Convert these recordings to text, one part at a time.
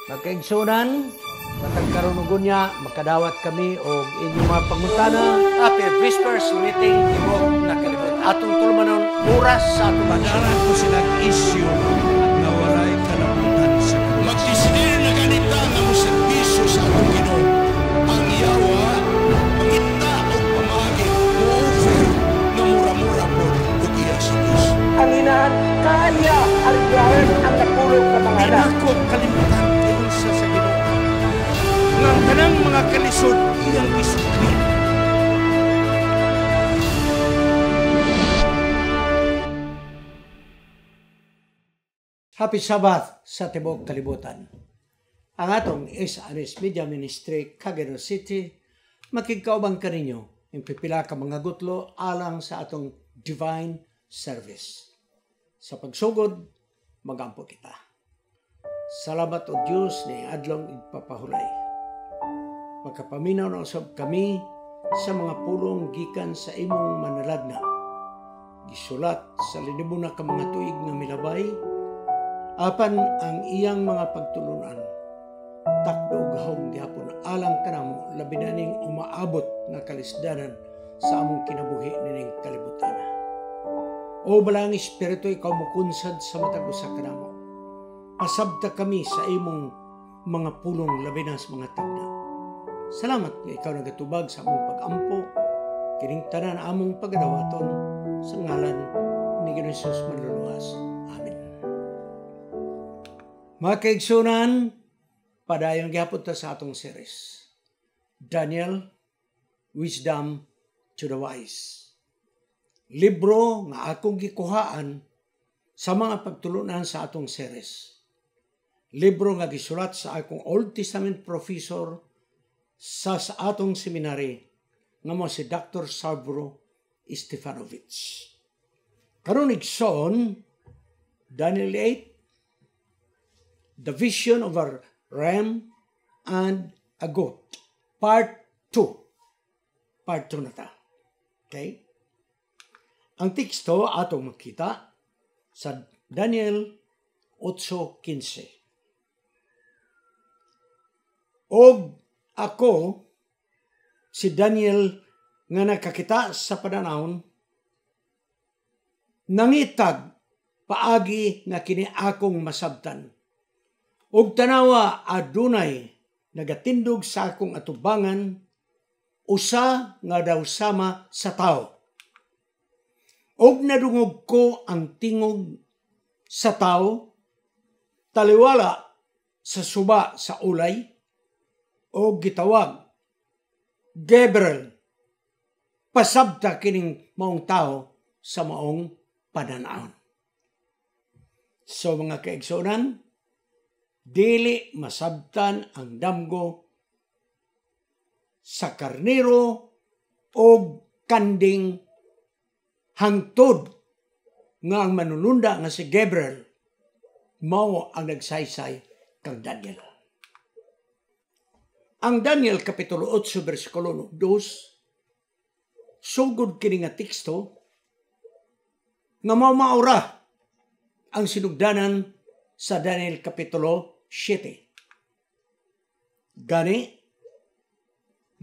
Magkaigsunan, matag karunugon niya, makadawat kami o inyong mga pangutana. Happy Vespers meeting Tibok na kalibot. Atong tulmanon oras sa atong Padaran ko silang issue na walay kalabutan sa Diyos. Magdesidir na ganita nga mo serbisyo sa atong Ginoo. Ang yawa, mangita o pamagi, mo-offer na mura-mura po ug iya sa Diyos. Ang inahan kanya aligaran ang napulog sa mga anak. Pinako kalimutan tiyon sa Ginoo. Nga ang tanang mga kalisod iyang isukli. Happy Sabbath sa Tibok Kalibutan. Ang atong SRS Media Ministry, Cagayan City, makikauban ka ninyo yung pipila ka mga gutlo alang sa atong divine service. Sa pagsugod, magampo kita. Salamat o Diyos ni adlong igpapahulay. Magkapaminaw na usab kami sa mga pulong gikan sa imong manalagna. Gisulat sa linibo na ka mga tuig nga milabay, apan ang iyang mga pagtulunan, takdo gahom gihapon alang kanamo labi na ning umaabot nga kalisdanan sa among kinabuhi nining kalibutan. O balang espiritu ikaw mukunsad sa matag usa kanamo. Pasabta kami sa imong mga pulong labi na sa mga tagna. Salamat nga ikaw nagatubag sa among pag-ampo, kining tanan among pagadawaton sa ngalan ni Ginoong Hesus manluluwas. Amen. Mga kaigsunan, padayon gyapon ta sa atong series. Daniel, Wisdom to the Wise. Libro nga akong gikuhaan sa mga pagtulunan sa atong series. Libro nga gisulat sa akong Old Testament professor sa atong seminary nga mo si Dr. Salvador Stefanovic. Karon igsoon, Daniel 8, The Vision of a Ram and a Goat. Part 2. Part 2 na ta. Okay? Ang teksto atong makita sa Daniel 8:15. Og ako, si Daniel nga nakakita sa pananawon, nangitag paagi nga kini akong masabtan. Og tanawa adunay nagatindog sa akong atubangan, usa nga daw sama sa tao. Og nadungog ko ang tingog sa tao, taliwala sa suba sa ulay, og gitawag, Gabriel, pasabta kining maong tao sa maong pananahon. So mga kaigsunan, dili masabtan ang damgo sa karnero o kanding hangtod nga ang manulunda nga si Gabriel mao ang nagsaysay kang Daniel. Ang Daniel Kapitulo 8 versikulo 2 sugod kini nga teksto nga maura ang sinugdanan sa Daniel Kapitulo 7. Gani,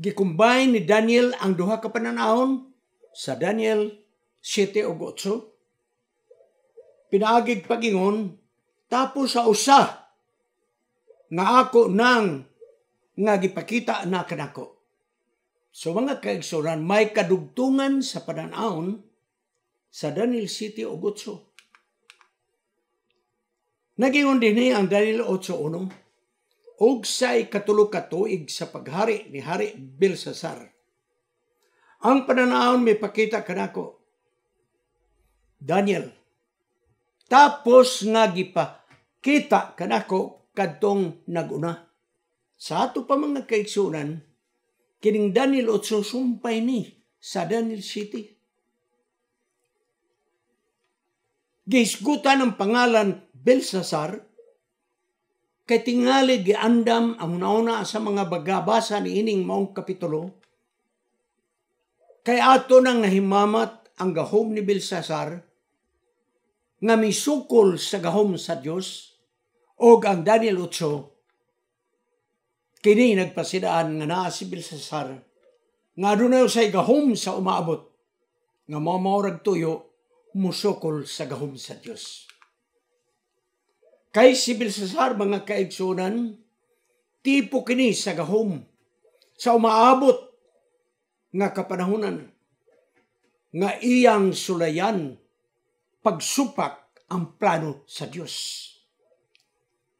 gikumbine ni Daniel ang duha ka pananahon sa Daniel 7 ug 8. Pinaagig pagingon, tapos sa usa nga ako nang nga gipakita na kanako. So mga kaigsunan, may kadugtungan sa pananahon sa Daniel 7 ug 8. Nagingon din ang Daniel 8:1, og sa ikatulo ka tuig sa paghari ni Hari Belsasar. Ang pananahon may pakita kanako, Daniel, tapos nga gipakita kanako kadtong naguna. Sa ato pa mga kaigsunan, kining Daniel 8 sumpay ni sa Daniel 7. Gisgutan ang pangalan Belsasar, kay tingali giandam ang nauna sa mga bagabasa ni ining maong kapitulo, kay ato nang nahimamat ang gahom ni Belsasar nga misukol sa gahom sa Dios, og ang Daniel 8 Kini nagpasidaan nga naa si Belsasar nga adunay usay gahom sa umaabot nga maurag tuyo musukol sa gahom sa Dios. Kay si Belsasar mga kaigsunan, tipo kini sa gahom sa umaabot nga kapanahunan nga iyang sulayan pagsupak ang plano sa Dios.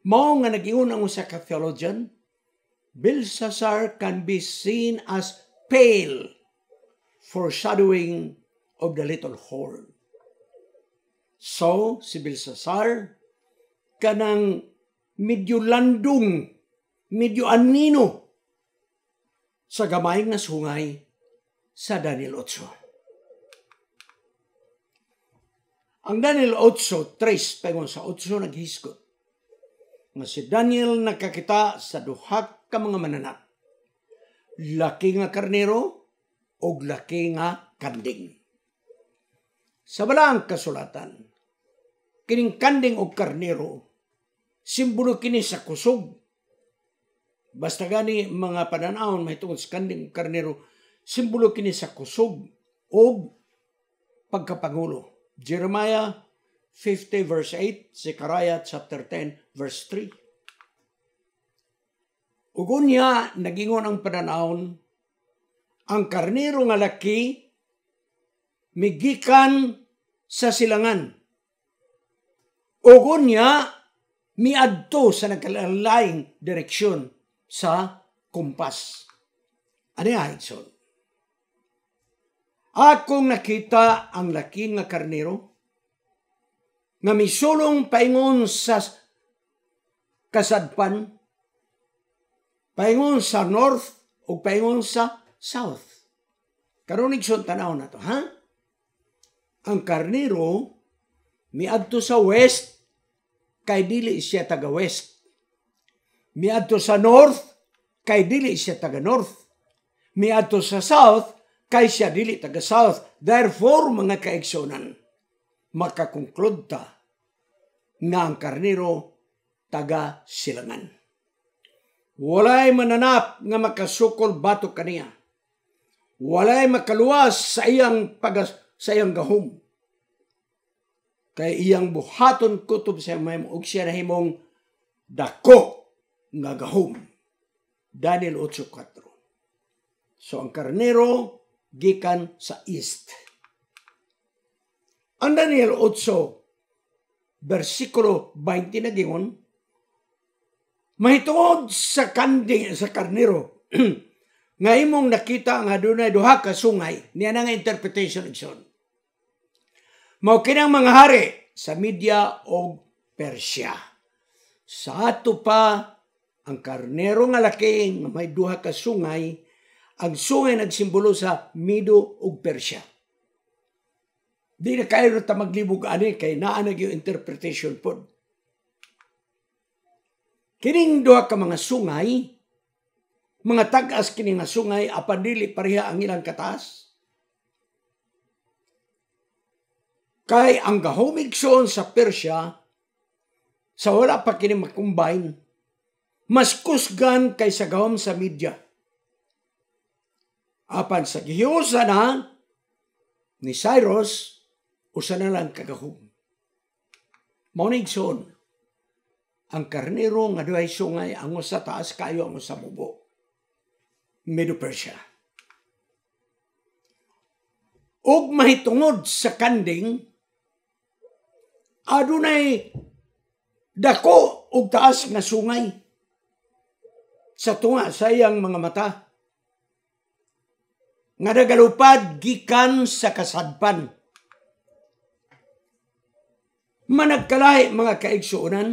Mao nga nag-ingon ang usa ka theologian, Belsasar can be seen as pale foreshadowing of the little horn. So, si Belsasar kanang medyo landong, medyo anino sa gamay nga sungay sa Daniel 8. Ang Daniel 8, 3, paingon sa 8 naghisgot nga si Daniel nakakita sa duha ka mga mananap. Laki nga karnero o laki nga kanding. Sa balang kasulatan, kining kanding o karnero, simbolo kini sa kusog. Basta gani mga pananahon mahitungod sa kanding o karnero, simbolo kini sa kusog o pagkapangulo. Jeremiah 50 verse 8, Zechariah chapter 10 verse 3. Ugon niya, nagingon ang pananahon, ang karnero nga laki, migikan sa silangan. Ugon niya, miadto sa nagkalalaying direksyon sa kumpas. Ano yan, Hudson? Akong nakita ang laki nga karnero, nga misulong paingon sa kasadpan, paingon sa north o paingon sa south. Karon igsoon tanaw na to, ha? Ang karnero miadto sa west kay dili siya taga west. Miadto sa north kay dili siya taga north. Miadto sa south kay siya dili taga south. Therefore, mga kaigsunan, makakonclude ta nga ang karnero taga silangan. Walay mananap nga makasukol batok kaniya. Walay makaluwas sa iyang gahom. Kay iyang buhaton kutob sa iyang ug siya nahimong dako nga gahom. Daniel 8:4. So ang karnero gikan sa east. Ang Daniel 8 versikulo 20 na gingon, mahitungod sa kanding sa karnero nga imong nakita nga adunay duha ka sungay, niya nga interpretation igsoon. Mao kinang mga hari sa Media o Persia. Sa ato pa ang karnero nga laki nga may duha ka sungay, ang sungay nagsimbolo sa Medo ug Persia. Di na kayo ta maglibog ani kay naa na yung interpretation po. Kining duha ka mga sungay, mga tagas kining nga sungay apan dili pareha ang ilang kataas. Kay ang gahumigson sa Persia sa wala pa kini makombine, mas kusgan kaysa gahom sa Media. Apan sa gihiusa na ni Cyrus, usa na lang kagahom. Maunigson, ang karnero nga duhay sungay, ang usa taas kayo, ang usa mubo. Medo Persia. Og mahitungod sa kanding, adunay dako og taas nga sungay sa tunga sa iyang mga mata. Nga nagalupad gikan sa kasadpan. Managkalahi mga kaigsuunan,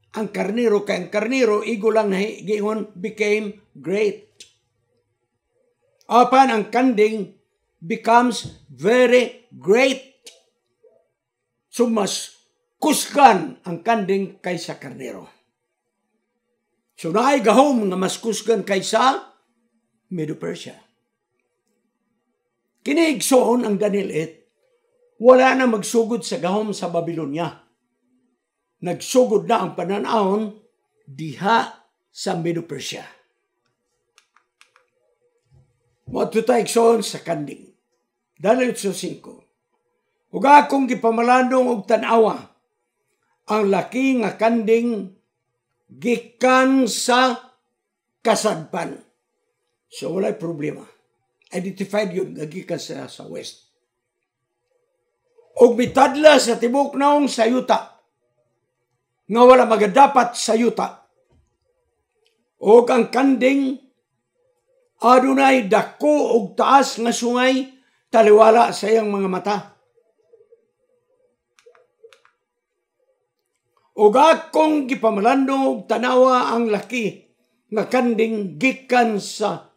ang karnero kay ang karnero igo lang na gingon became great. Apan ang kanding becomes very great. So mas kusgan ang kanding kaysa karnero. So naay gahom nga mas kusgan kaysa Medo Persia. Kiniigsoon ang Daniel 8, wala na magsugod sa gahom sa Babylonia. Nagsugod na ang pananahon diha sa Medo-Persia. Matutayikson sa kanding. Daniel 8:5. Ug akong gipamalandong og tan-awa ang laki nga kanding gikan sa kasadpan. So walay problema. Identified yun nga gikan sa west. Og mitadla sa tibok naong sayuta nga wala magadapat sayuta. Og ang kanding adunay dako og taas nga sungay taliwala sa iyang mga mata. Og akong gipamalandong og tanawa ang laki nga kanding gikan sa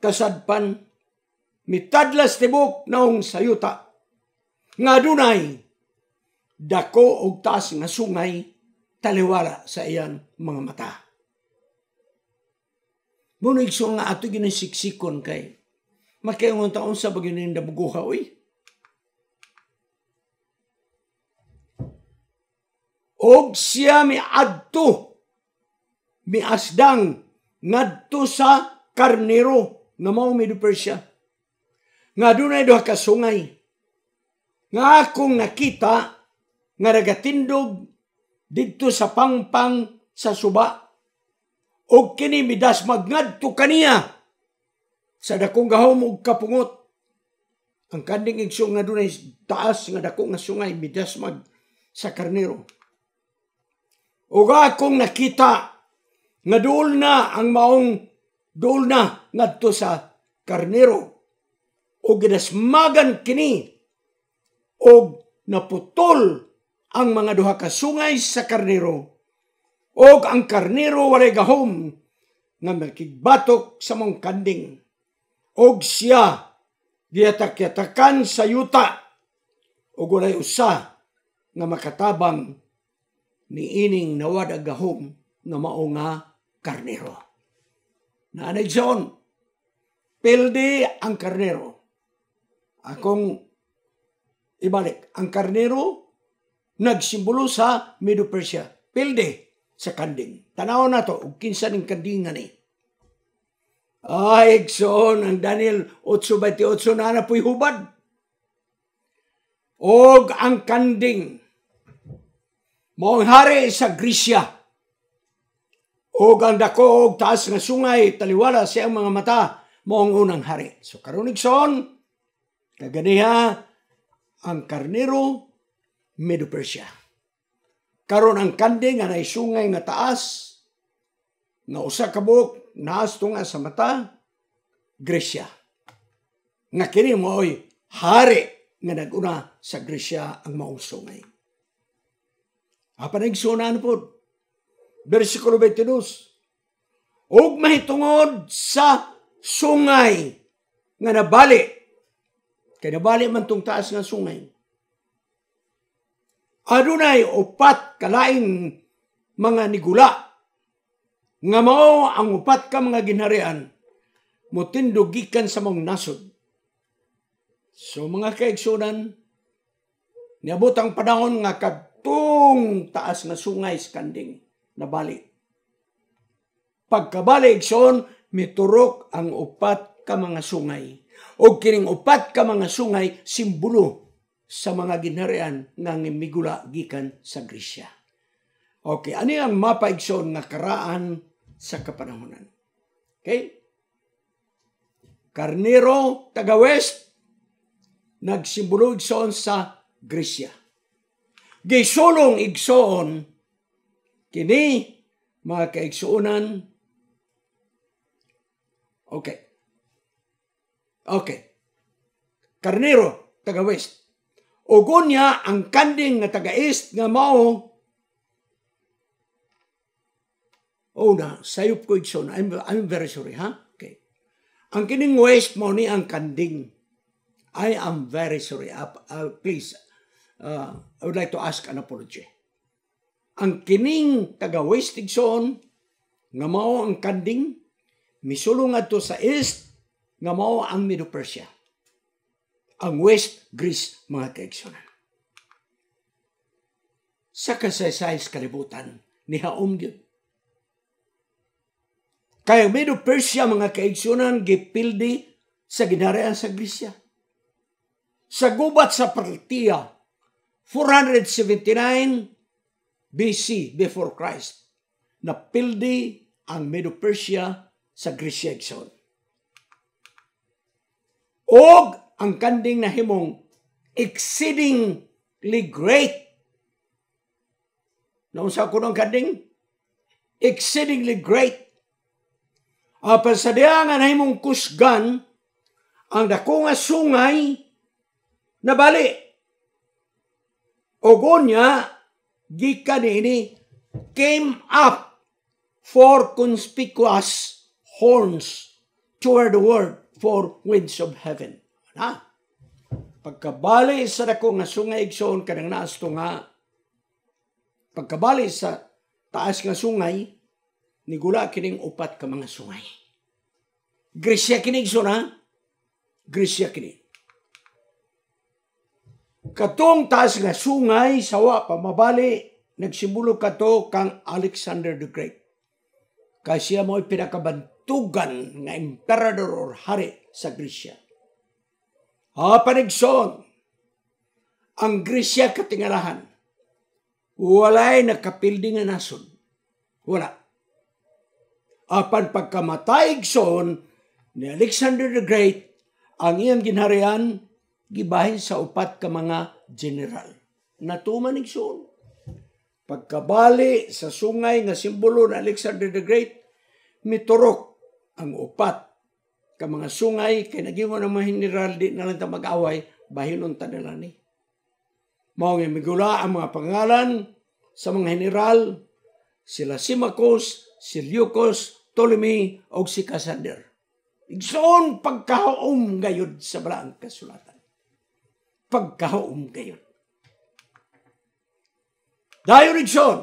kasadpan mitadlas tibok naong sayuta nga adunay dako og taas nga sungay taliwala sa iyang mga mata. Muna igso nga ato ginasiksikon kay makayong taon sa bagay na buguha, uy. Og siya miasdang ngadto sa karnero nga mao Medo-Persia. Nga dunay duha ka sungay. Nga akong nakita nga nagatindog didto sa pangpang sa suba. Og kini midas magngadto kaniya sa dakong gahom ug kapungot. Ang kanding igso nga dunay taas nga dako nga sungay midas mag sa karnero. Ug akong nakita nga duol na ang maong duol na ngadto sa karnero. Ug ginasmagan kini og naputol ang mga duha ka sungay sa karnero. Og ang karnero walay gahom nga makigbatok sa mong kanding. Og siya giyatak-yatakan sa yuta. Og walay usa nga makatabang ni ining nawad agahom nga mao nga karnero. Naanay John, pildi ang karnero. Akong ibalik, ang karnero nagsimbolo sa Medo-Persia. Pildi sa kanding. Tanaw na to, ug kinsa ning kanding nga ni. Ay, Igsoon, ang Daniel 8:28 na napoy hubad. Og ang kanding maong hari sa Grisya. Og ang dako og taas nga sungay taliwala sa iyang mga mata maong unang hari. So karon Igsoon, kaganiha ang karnero Medo-Persia. Karon ang kanding nga naisungay nga taas nga usa ka buok naas tunga sa mata Grisya. Nga kini mo'y hari nga naguna sa Grisya ang maong sungay. Apan igsunan po, versikulo 22, og mahitungod sa sungay nga nabali, kay nabali man tong taas nga sungay. Adunay upat kalaing mga nigula, nga mao ang upat ka mga ginharian, mutindog gikan sa mong nasod. So mga kaigsunan, niabot ang panahon nga kadtong taas nga sungay sa kanding nabali. Pagkabali igsoon, miturok ang upat ka mga sungay. O kining upat ka mga sungay, simbolo sa mga ginharian nga migula gikan sa Grisya. Okay, ano ang mapa igsoon nga karaan sa kapanahonan? Okay? Karnero, taga-west, nagsimbolo igsoon sa Grisya. Gisulong igsoon, kini mga kaigsuunan. Okay. Karnero, taga-west. Ugon niya ang kanding nga taga-east nga mao. Sayop ko igsoon. I'm very sorry, ha? Okay. Ang kining west mo ni ang kanding. I am very sorry. Please, I would like to ask an apology. Ang kining taga-west igsoon, nga mao ang kanding, misulong adto sa east, nga mao ang Medo-Persia. Ang west, Greece, mga kaigsunan. Sa kasaysay kalibutan, ni haom gyud. Kaya Medo-Persia mga kaigsunan gipildi sa ginharian sa Grisya. Sa gubat sa Partia, 479 BC before Christ, napildi ang Medo-Persia sa Grisya igsoon. Og ang kanding nahimong exceedingly great. Naunsa ko ng kanding? Exceedingly great. Apan sa diha nga nahimong kusgan, ang dako nga sungay nabali. Og unya gikan ini came up 4 conspicuous horns toward the world, 4 winds of heaven. Pagkabali sa dako nga sungay igsoon kanang naasto nga pagkabali sa taas nga sungay nigula kining 4 ka mga sungay. Grisya kini igsoon Grisya kini. Katong taas nga sungay sawa pamabali nagsimbolo kato kang Alexander the Great. Kaya siya mo'y pinakabantugan nga emperador or hari sa Grisya. Panigson, ang Grisya katingalahan, walay nakapildi nga nasod. Wala. Apan pagkamatay igsoon ni Alexander the Great, ang iyang ginharian, gibahin sa 4 ka mga general. Natuman igsoon. Pagkabali sa sungay nga simbolo ni Alexander the Great, miturok ang 4 ka mga sungay kay nagingon ang mga general di na lang ta mag-away bahinon ta nila ni. Mao nga migula ang mga pangalan sa mga general sila Symmachus, Seleucus, Ptolemy o si Cassander. Igsoon pagkahaom gayud sa balaang kasulatan. Pagkahaom gayud. Dayon igsoon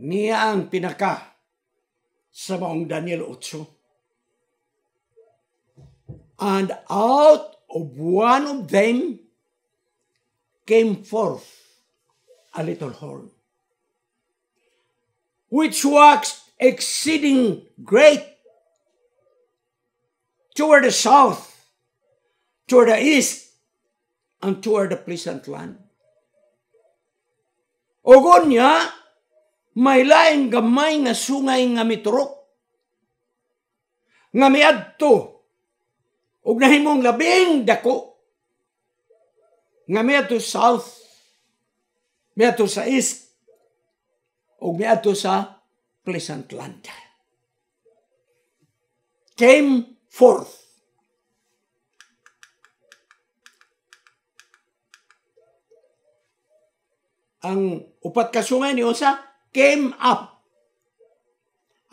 niya ang pinaka sa maong Daniel 8. And out of one of them came forth a little horn, which waxed exceeding great toward the south, toward the east, and toward the pleasant land. Ogon niya, may laing gamay nga sungay nga miturok, nga miadto, ug nahimong labing dako, nga miadto south, miadto sa east, ug miadto sa pleasant land. Came forth. Ang 4 ka sungay ni Osa came up.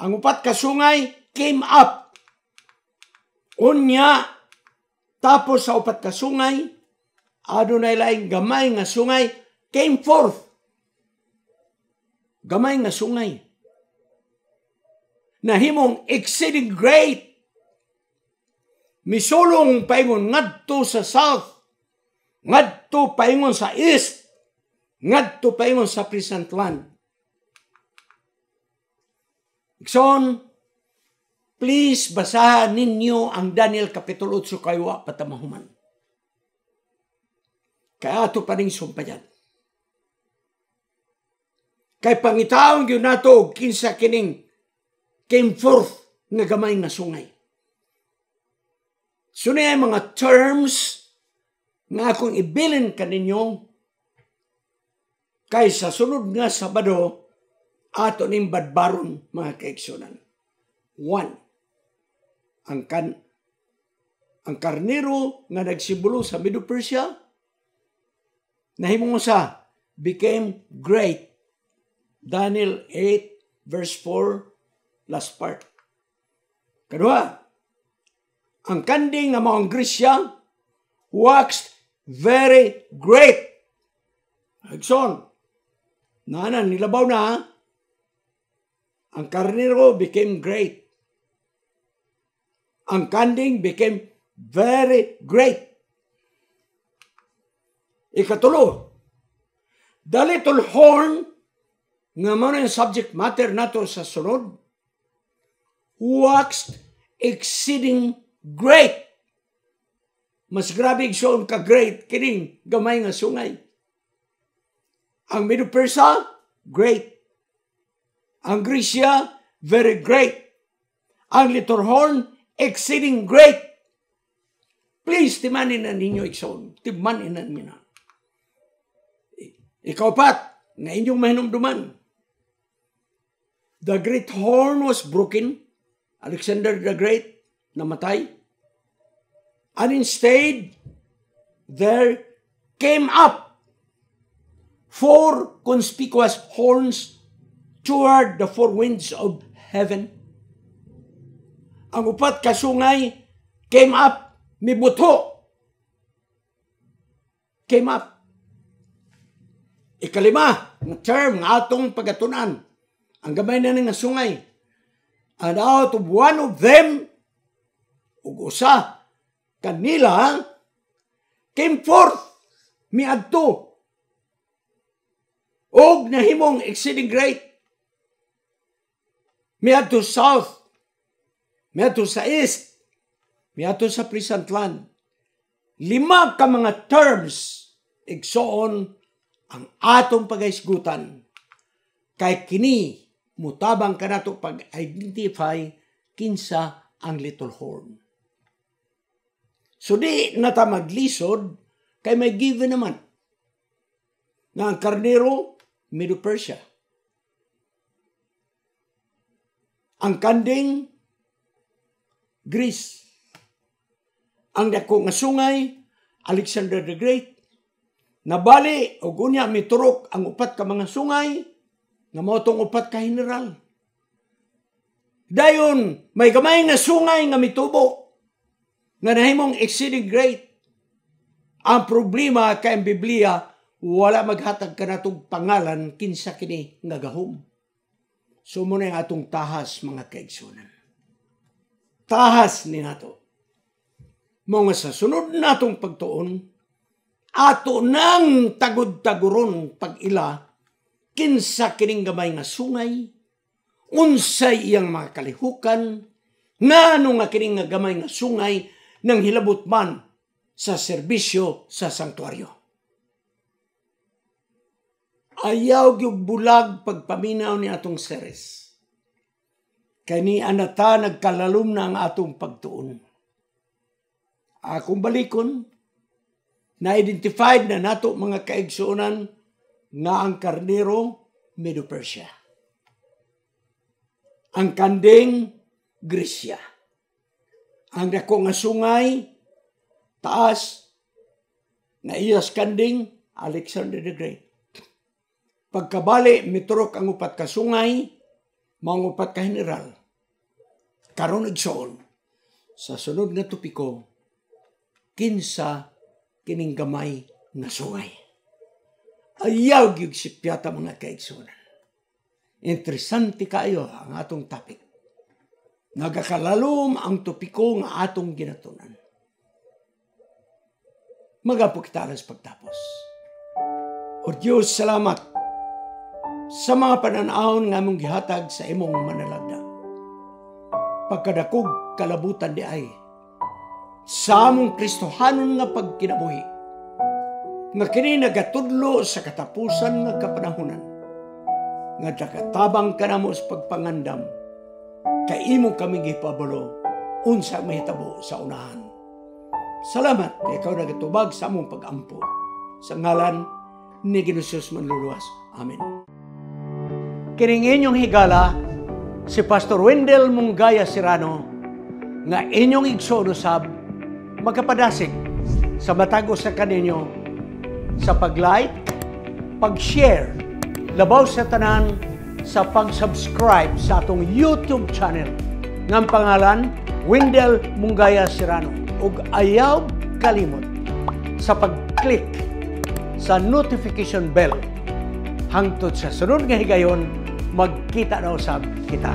Ang 4 ka sungay came up. Unya, tapos sa 4 ka sungay, adunay laing gamay nga sungay came forth. Gamay nga sungay. Nahimong exceeding great. Misulong paingon ngadto sa south, ngadto paingon sa east, ngadto paingon sa pleasant land. Ikson, please basahan ninyo ang Daniel Kapitulo 8 kaywa patamahuman. Kaya ato pa rin sumpayan. Kay pangitaon yun nato kinsa kining came forth nga gamay nga sungay. So na mga terms nga akong ibilin kaninyo kay sa sunod nga Sabado ato ning badbaron mga kaigsunan. 1. Ang karnero nga nagsimbolo sa Medo-Persia nahimong sa became great. Daniel 8 verse 4 last part. Kadua, ang kanding nga maong Grisya waxed very great. Agson, nanan nilabaw na, ang karnero became great. Ang kanding became very great. Ikatulo, the little horn, nga mo yung subject matter nato sa sunod, waxed exceeding great. Mas grabe igsoon ka great kining gamay nga sungay. Ang Medo-Persia, great. Ang Grisya, very great. Ang Little Horn, exceeding great. Please, timanin na ninyo igsoon. Timanin na ninyo na. Ikaw pat, nga inyong mahinumduman. The great horn was broken. Alexander the Great, namatay. And instead, there came up 4 conspicuous horns toward the 4 winds of heaven. Ang upat ka sungay came up, mibuto. Came up. Ikalima, ng term, ng atong pagatunan. Ang gamay na nga sungay. And out of one of them, ug usa, kanila, came forth, miadto, og nahimong exceeding great. Miadto south, miadto sa east, miadto sa pleasant land. 5 ka mga terms, igsoon ang atong pagaisgutan. Kay kini, mutabang ka nato pag-identify kinsa ang Little Horn. So di nata maglisod kay may given naman na ang karnero, Medo-Persia. Ang kanding, Greece. Ang dako nga sungay, Alexander the Great. Nabali, o gunya miturok ang upat ka mga sungay, nga motong upat ka general. Dayon, may gamay nga sungay nga mitubo, nga nahimong exceeding great. Ang problema kay ang Biblia, wala maghatag ka natong pangalan kinsa kini nga gahom. So muna yung atong tahas, mga kaigsunan. Tahas ni nato. Mga sa sunod natong pagtuon, ato nang tagod-taguron pag-ila, kinsa kining gamay nga sungay, unsay iyang mga kalihukan, ngano nga kining nga gamay nga sungay, nang hilabot man sa serbisyo sa sanktuaryo. Ayaw gyud bulag pagpaminaw ni atong series. Kani anata nagkalalom na ang atong pagtuon. Akong balikon, na-identified na nato mga kaigsuonan nga ang karnero, Medo-Persia. Ang kanding, Grisya. Ang dako nga sungay, taas, na iyas kanding, Alexander the Great. Pagkabali, miturok ang upat ka sungay, mga upat ka general. Karon igsoon, sa sunod nga topiko, kinsa kining gamay nga sungay. Ayaw gyud sipyata mga kaigsunan. Interesante kayo ang atong topic. Nagakalalom ang topiko nga atong ginatunan. Magapo kita alas pagtapos. O Diyos, salamat sa mga pananahon nga mong gihatag sa imong manalagda. Pagkadakog kalabutan di ay sa among Kristohanon nga pagkinabuhi, nga kini nagatudlo sa katapusan nga kapanahunan, nga nakatabang ka na mo sa pagpangandam, kay imo kami gipabalo, unsa mahitabo sa unahan. Salamat kay ikaw nagatubag sa among pag-ampo. Sa ngalan ni Ginoong Manluluwas. Amen. Kining inyong higala, si Pastor Wendell Munggaya Serrano, nga inyong igsoon usab, magkapadasig sa matag sa kaninyo sa pag-like, pag-share, labaw sa tanan sa pag-subscribe sa atong YouTube channel ng pangalan Wendell Munggaya Serrano. Ug ayaw kalimot sa pag-click sa notification bell hangtod sa sunod nga higayon, magkita na usab kita.